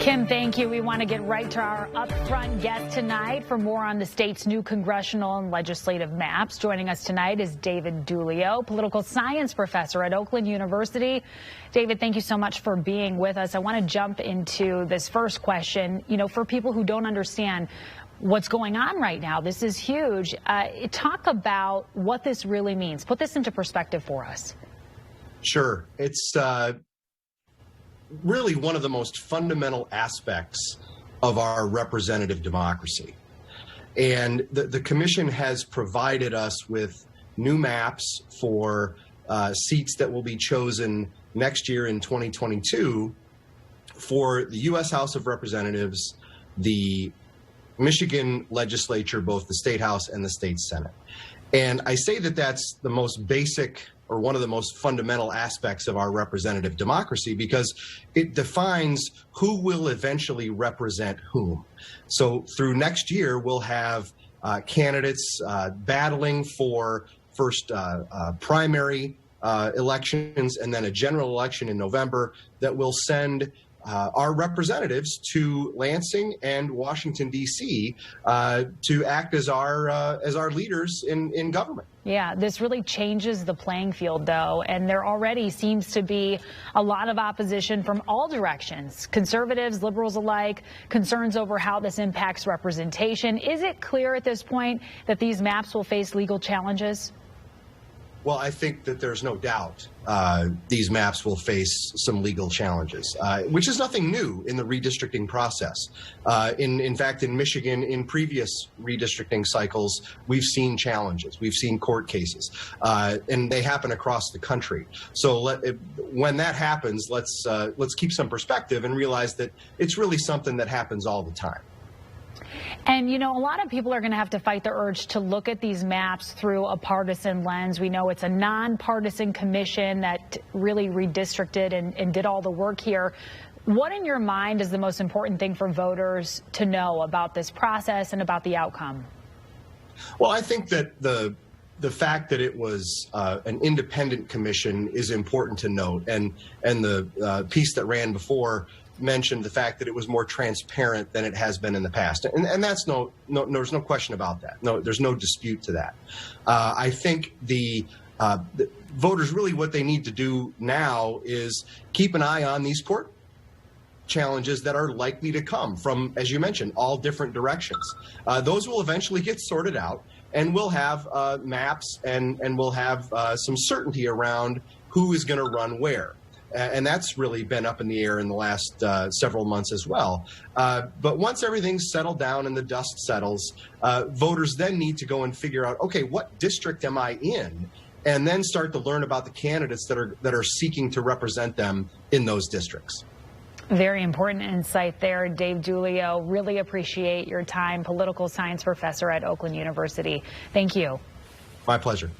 Kim, thank you. We want to get right to our upfront guest tonight for more on the state's new congressional and legislative maps. Joining us tonight is David Dulio, political science professor at Oakland University. David, thank you so much for being with us. I want to jump into this first question. You know, for people who don't understand what's going on right now, this is huge. Talk about what this really means. Put this into perspective for us. Sure. It's really one of the most fundamental aspects of our representative democracy. And the commission has provided us with new maps for seats that will be chosen next year in 2022 for the U.S. House of Representatives, the Michigan legislature, both the State House and the State Senate. And I say that that's the most basic or one of the most fundamental aspects of our representative democracy because it defines who will eventually represent whom. So through next year, we'll have candidates battling for first primary elections and then a general election in November that will send our representatives to Lansing and Washington, D.C. To act as our leaders in government. Yeah, this really changes the playing field, though, and there already seems to be a lot of opposition from all directions, conservatives, liberals alike, concerns over how this impacts representation. Is it clear at this point that these maps will face legal challenges? Well, I think that there's no doubt these maps will face some legal challenges, which is nothing new in the redistricting process. In fact, in Michigan, in previous redistricting cycles, we've seen challenges. We've seen court cases, and they happen across the country. So when that happens, let's keep some perspective and realize that it's really something that happens all the time. And, you know, a lot of people are going to have to fight the urge to look at these maps through a partisan lens. We know it's a nonpartisan commission that really redistricted and did all the work here. What in your mind is the most important thing for voters to know about this process and about the outcome? Well, I think that the fact that it was an independent commission is important to note. And the piece that ran before mentioned the fact that it was more transparent than it has been in the past. And that's there's no question about that. No, there's no dispute to that. I think the voters really what they need to do now is keep an eye on these court challenges that are likely to come from, as you mentioned, all different directions. Those will eventually get sorted out, and we'll have maps and we'll have some certainty around who is going to run where. And that's really been up in the air in the last several months as well. But once everything's settled down and the dust settles, voters then need to go and figure out, okay, what district am I in? And then start to learn about the candidates that are seeking to represent them in those districts. Very important insight there, Dave Dulio. Really appreciate your time, political science professor at Oakland University. Thank you. My pleasure.